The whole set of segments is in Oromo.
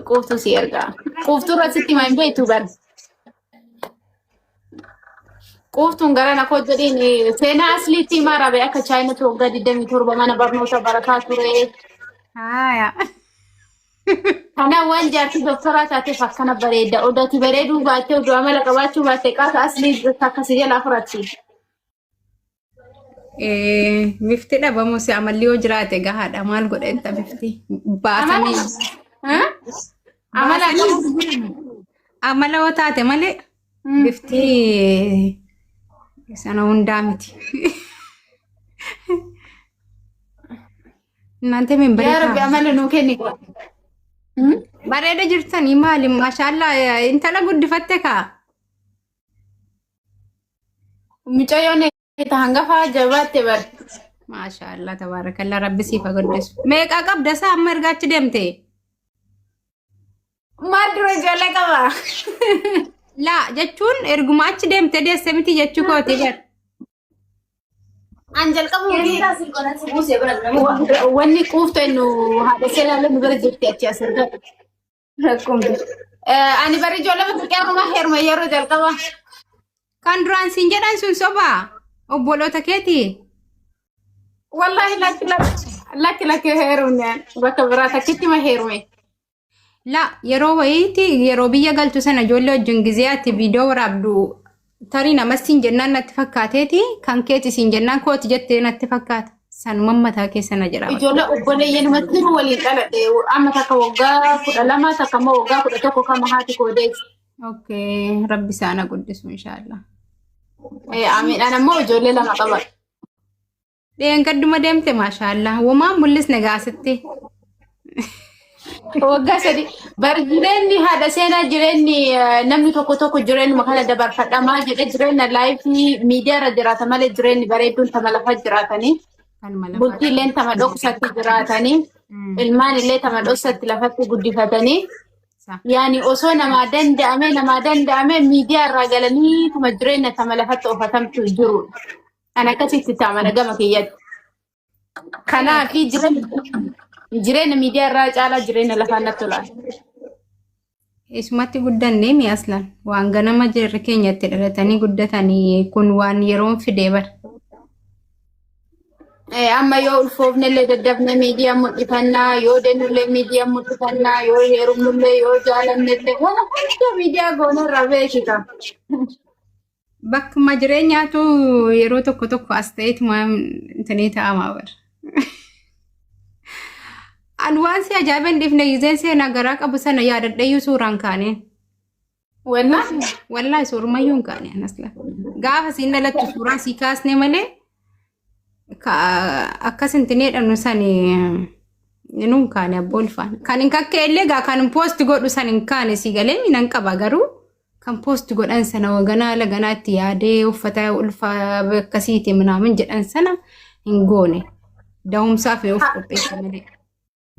Quuftuu si ergaa. Quuftuu irratti himaa beektu bar. Quuftuun gara na koo jedhiin seenaa asliitti himaa rabe akka chaayinatu waggaa 27 mana barnoota barataa ture. Haya. Kana waan jaartii doktoraa taateef akkana bareeda. Odati bareeduu baattee oduu amala qabaachuu baattee qaata aslii akkasii jalaa fudhatti. Bifti dhabamu si amalli yoo jiraate gahaadha maal godhetta bifti baasamee. Amala Amala yoo taate malee bifti sana hundaa miti. Nante min yaa rabbi amala nuu kenni. Bareeda jirtanii maali maashaallah intala guddifatte kaa. Mucayyoon hangafaa jabaatte bar. Maashaallah tabarakallah rabbi siifa godhisu. Meeqa qabda saa amma ergaachi deemte? Maal dura ijoollee qaba? Laa jechuun erguma achi deemte deesse miti jechuu kooti bar. Anjal qabu wanni quuftu enu haadha seelaalee nu bira jirti achi asirra. Rakkumti. Ani bari ijoollee matuqeeruma heeruma yeroo jalqaba. Kan duraan siin jedhan sun sobaa obboloota keeti. Wallahi lakki heerumne bakka biraa takkitti ma heerume. La yeroo wayiiti yeroo biyya galtu sana ijoollee wajjin gizeetti viidiyoo waraabdu tarii namas siin jennaan natti fakkaateeti kan keeti siin jennaan kooti jettee natti fakkaata sanuma mataa keessa na jira. Ijoollee obboleeyyan matti waliin dhaladhe amma takka waggaa 12 takka immoo waggaa 11 kama haati koodeeti. Okay rabbi isaana guddisu inshallah. Amiin ana immoo ijoollee lama qaba. Gadduma deemte maashaallah wamaan mul'isne gaasitti. Waggaa sadi bar jireenyi haadha seenaa jireenyi namni tokko jireenyi makana dabarfadhamaa jedhe jireenya laayifii miidiyaa irra jiraata malee jireenyi bareedduun tama lafa jiraatanii bultii illee tama dhoksatti jiraatanii ilmaan illee tama dhoksatti lafatti guddifatanii yaani osoo namaa danda'ame miidiyaa irraa galanii tama jireenya tama lafatti ofatamtu jiru. Ana akkasitti taamana gama kiyyatti. Kanaafi jireenya miidiyaa irraa caalaa jireenya lafaan natti tola. Isumatti guddanne mi aslan waan ganama jirri keenyatti dhalatanii guddatanii kun waan yeroon fidee bar. Amma yoo ulfoofne illee daddafne miidiyaa mul'ifannaa yoo dennullee miidiyaa mul'ifannaa yoo heerumnullee yoo jaalanne illee waan hunda miidiyaa goone irraa beekita. Bakkuma jireenyaatu yeroo tokko as ta'eetuma intanii ta'amaa bar. Anwaan si ajaa'iban dhifne gizeen seenaa garaa qabu sana yaadadhayyuu suuraan kaaneen. Wallahi suurumayyuu hin kaaneen asla. Gaafa siin dhalattu suuraa sii kaasne malee akkas hintinee dhannu sani nuun kaane abboolfaan. Kan hin kakkee illee gaa kan poosti godhu san hin kaane si galee minan qaba garuu kan poosti godhan sana waganaa laganaatti yaadee uffata ulfaa akkasiiti minaamin jedhan sana hin goone. Da'umsaaf yoo of qopheessa malee.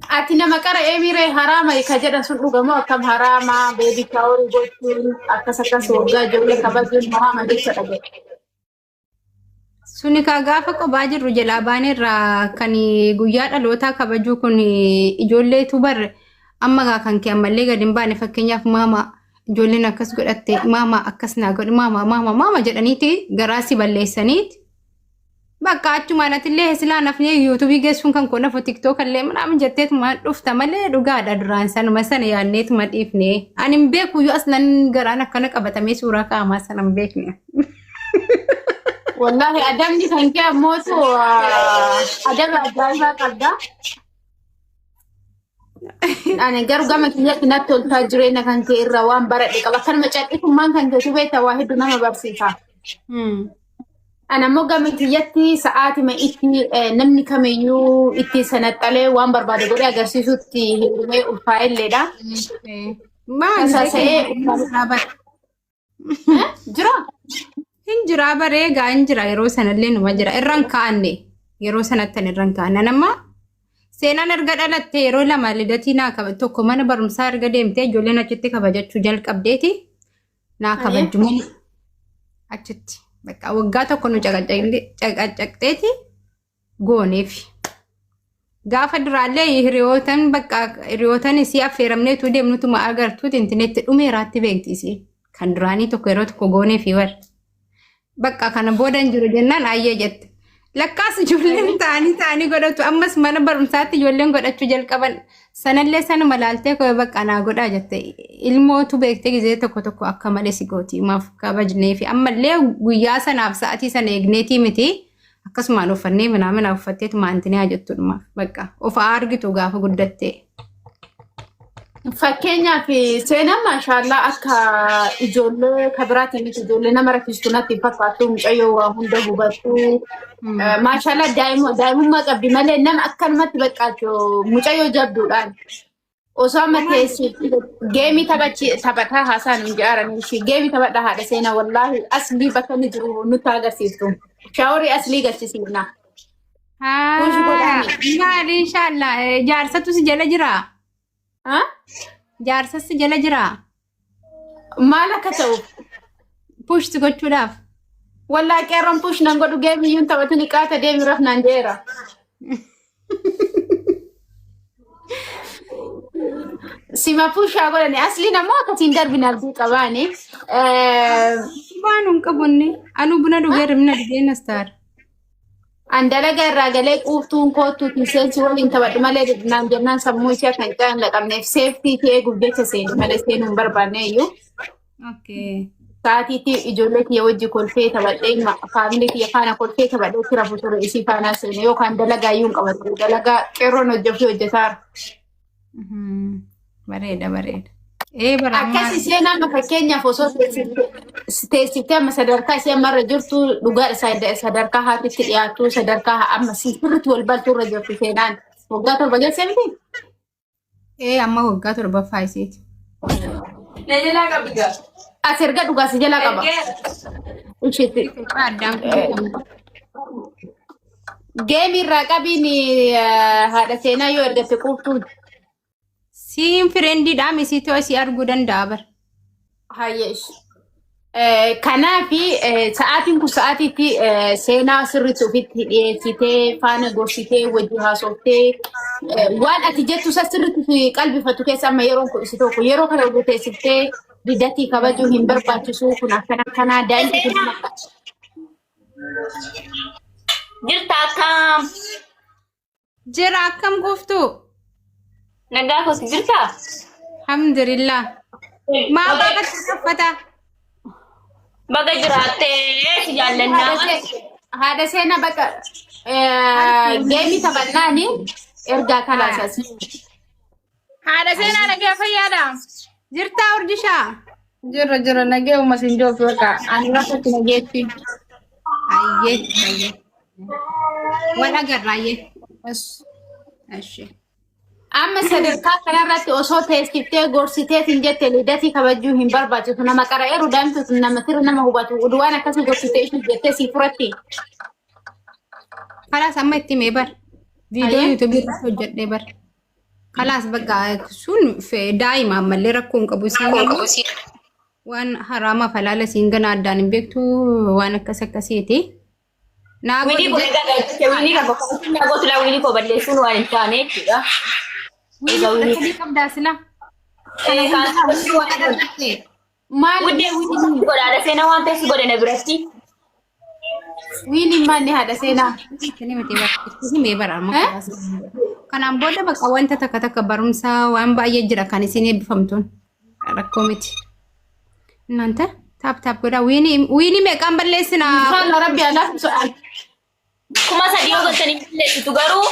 Ati nama qara emiree haraama ka jedhan sun dhugamoo akkam haraama beebii shaawurii gochuun akkas waggaa ijoollee kabajuun haraama jecha dhagaye. Suni ka gaafa qophaa jirru jalaa baaneerraa kan guyyaa dhalootaa kabajuu kun ijoolleetu bar amma gaa kan kee ammallee gadi hin baane fakkeenyaaf maama ijoolleen akkas godhatte maama akkas naa godhe maama jedhaniiti garaasi balleessaniiti. Bakka achumaan atillee silaan afnee yuutuubii geessuun kan konafu tiktookallee manaamin jetteetuma dhufta malee dhugaadha duraan sanuma sana yaadneetuma dhiifne. Ani hin beeku yoo aslan garaan akkana qabatamee suuraa kaamaa sana hin beekne. Wallahi adamni kan kee ammootu adaba ajaa'ibaa qabda. Ani garuu gama kiyyatti natti toltaa jireenya kan kee irraa waan baradhe qaba. Kanuma calqifummaan kan keetu beektaa waa hedduu nama barsiisa. Ana immoo gama kiyyatti sa'aatima itti namni kamiyyuu itti sanaxalee waan barbaade godhee agarsiisutti hirmee ulfaa'elleedha. Jira? Hin jira baree gaa hin jira yeroo sanallee numa jira irraan kaa'anne yeroo sanattan irraan kaa'anne nama seenaan erga dhalatte yeroo lama lidatii naa kaba tokko mana barumsaa erga deemtee ijoolleen achitti kabajachuu jalqabdeeti naa kabajjuun achitti. Bakka waggaa tokko nu caqacaqteeti gooneef Gaafa duraallee hiriyootan bakka hiriyootan isii affeeramneetu deemnutu ma agartuuti intineetti dhumeeraatti beektisi. Kan duraanii tokko yeroo tokko goonee fi war. Bakka kana boodan jiru jennaan ayyee jette. Lakkaas ijoolleen ta'anii godhatu ammas mana barumsaatti ijoolleen godhachuu jalqaban sanallee sana malaaltee koo bakka naa godhaa jette. Ilmootu beektee gizee tokko akka malee si gooti maaf kabajnee fi ammallee guyyaa sanaaf sa'atii sana eegneetii miti. Akkasumaan uffannee mana uffatteetu maantinee hajjettudha bakka of argitu gaafa guddattee. Fakkeenyaaf seenaan maashaallah akka ijoollee kabiraatiin ijoollee nama rakkistu natti fakkaatu mucayyoo waa hunda hubattu. Maashaallah daa'imummaa qabdi malee nama akkanumatti baqqaatu mucayyoo jabduudhaan. Osoo amma teessi geemii taphataa haasaan hin jaaranii geemii taphadhaa haadha seenaa wallaahi aslii bakka inni jiru nutti agarsiiftu. Shaaworii aslii galchisiifna. Maali inshaallah jaarsatu si jala jiraa? Jaarsassi jala jiraa? Maal akka ta'u? Pushti gochuudhaaf. Wallaahi qeerroon push nan godhu geemiyyuun taphatu ni qaata deemi rafnaan jeera. Sima pushaa godhani asli namoo akkasiin darbin arguu qabaani. Waan hin qabunni anu buna dhugee rimna dhugeen astaar. Andalaga irraa galee quuftuun kootuutiin seensi waliin taphadhu malee naan jennaan sammuu ishee kan hin laqabneef seeftii ta'ee guddeessa seenu malee seenuu hin barbaanne iyyuu. Sa'aatiitti ijoollee kiyya wajji kolfee taphadhee faamilii kiyya faana kolfee taphadhee tira future isii faanaa seenu yookaan dalagaa iyyuu hin qabatu dalagaa qeerroon hojjetaara. Bareeda. Akkasii seenaan fakkeenyaaf osoo teessiftee amma sadarkaa ishee ammarra jirtu dhugaa sadarkaa haatitti dhiyaatu sadarkaa amma sirriitti wal baltuu irra jirtu seenaan waggaa 7 geessee miti? Amma waggaa 7ffaa isiiti. Jalaa qabdi as erga dhugaa si jalaa qaba. Geemii irraa qabiin haadha seenaa yoo ergatte quuftuun. Siin firendiidhaa misiitoo si arguu danda'a bar. Hayyeesh. Kanaafi sa'aatiin kun sa'aatiitti seenaa sirriitti ofitti dhiyeessitee faana gorsitee wajji haasoftee waan ati jettu isa sirriitti qalbifatu keessa amma yeroon kun isi tokko yeroo kana teessiftee diddatii kabajuu hin barbaachisu kun akkanaa daa'imti kun makka. Jirta akkam? Jira akkam gooftuu? Nagaa kooti jirta? Alhamdulillah. Maa baga uffata? Baga jiraattee si jaallannaa. Haadha seenaa bakka geemii taphannaani ergaa kalaasas. Haadha seenaa nagaa fayyaadha. Jirtaa urdishaa? Jira nagee uuma siin joofi bakka ani rakkatti nageetti. Ayyee. Wal agarraayyee. Ashi. Amma sadarkaa kanarratti osoo teessiftee gorsitee hin jette lidatii kabajuu hin barbaachisu nama qara'eeru daa'imtu nama tira nama hubatu waan akkasii gorsitee ishee jettee si furatti. Kalaas amma itti mee bar viidiyoo yuutuubii irratti hojjedhee bar. Kalaas bakka sun daa'ima ammallee rakkoo hin qabu siin waan haraama falaala siin gana addaan hin beektu waan akkasiiti. Winii koo balleessuun waan hin taane jechuudha. Winii qabdaa sila. Maal godhaadha seenaa waan ta'eef godhana biratti. Winii maanni haadha seenaa. Himee baraama. Kanaan booda bakka wanta takka barumsaa waan baay'ee jira kan isin eebbifamtuun rakkoo miti. እናንተ ታፕ ጎዳ ዊኒ meeqaan balleessina Inshallah rabbi alaaf kuma sadii yoo gottanii mul'atu garuu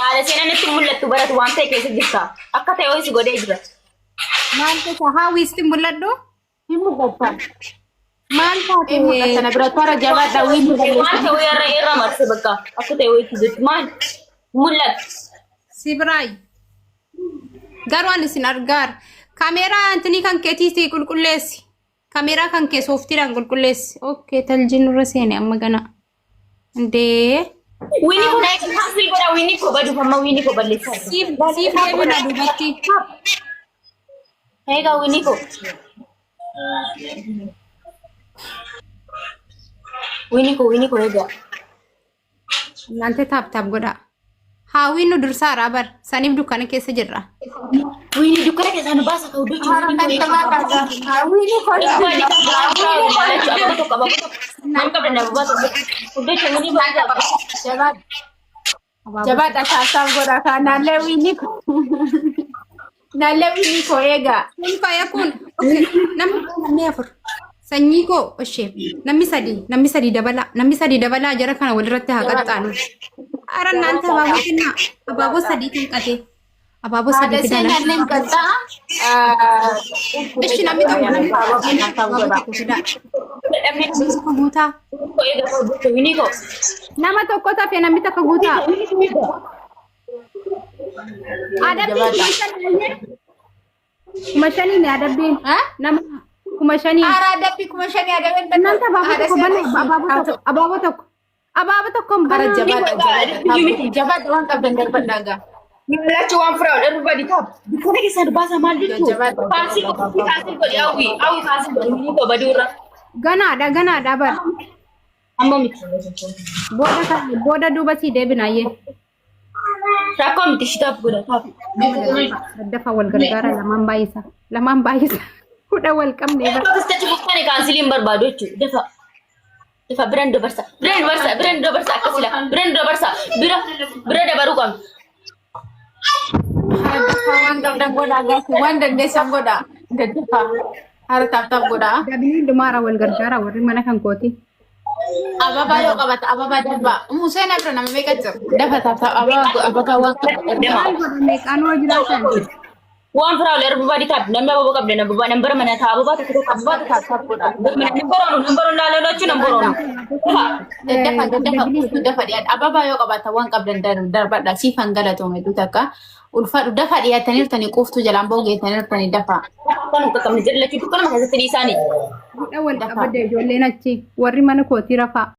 haala seenaan itti mul'atu baratu waan ta'e keessa jirta akka ta'e ho'isi godhee jira. maal ta'e haawiisti mul'adhu himu goffa maal taate kana biratara jabaadha winii Waan ta'e irra marse bakka akka ta'e ho'isi jirtu maal mul'atu. Sibraay garuu ani isin argaar kaameeraa antini kan keetiisi qulqulleessi kaameeraa kan kee sooftiidhaan qulqulleessi okay taljiin irra seene amma gana ndee Winii kun hasil godha winii ko badu amma winii ko balleessa. siif deebina dubatti Egaa winii ko winii ko egaa. እናንተ ታፕ ጎዳ Haawwiin nu dursaa raabar saniif dukkana keessa jirra. Wini dukkana keessa nu baasa ka'u dachuu. Wini kola. Jabat asasam gora kana lewini ko. Na lewini ko ega. Kun kaya kun. Okay. Namni afur. Sanyii koo ishee namni sadii dabala jara kana walirratti haa qaxxaanu. Ara naanta abaaboo kenna abaaboo sadii kan qate abaaboo sadii fidan. Ada senen kata. Ishi namni tokko fida. Namni tokko guutaa. Nama tokko tafe namni tokko guutaa. Adabbiin kuma shanii ni adabbiin. Nama kuma shanii. Ara adabbi kuma shanii adabbiin. Naanta abaaboo tokko. Abaaboo tokko bara jabat waan qabdan darbadhaaga. Milachu waan firaa everybody tap. Dukkana keessa nu baasa maal jechuun. Faasii godhi hawwi faasii godhi wini ko badurra. Ganaadha bar. Amma miti. Booda duuba sii deebinaayyee. Rakkoo miti shitaaf godha taaf. Dafa wal gargaara lamaan baay'isa. Hudha wal qabnee bara. Akkasitti bukkane kansiliin barbaadu jechuudha. Dafa biraan dabarsa akkasila biraan dabarsa bira dabaruu qabna. Waan qabdan godha gaasi waan dandeessan godha. Daddafa hara taaf godha. Dabni dhumaara wal gargaara warri mana kan kooti. Ababa yoo qabata ababa dabba. Museen abra nama meeqa jira? Dafa taaf ababa waan qabdan. Meeqaanoo jiraatan. Waan firaa wal everybody tap namni ababa qabde nambar mana taa ababa tokko ababa taaf godha. Nambaroon laalalachu nambaroon. Dafa dhiyaata ababa yoo qabata waan qabdan darbadha siifan galatoome duutaka ulfaadhu dafa dhiyaataniirtanii quuftuu jalaan boogeetaniirtanii dafa. Kan qabne jedhalachu dukkana keessatti dhiisaanii. Hudha wal qabadde ijoolleen achi warri mana kootii rafaa.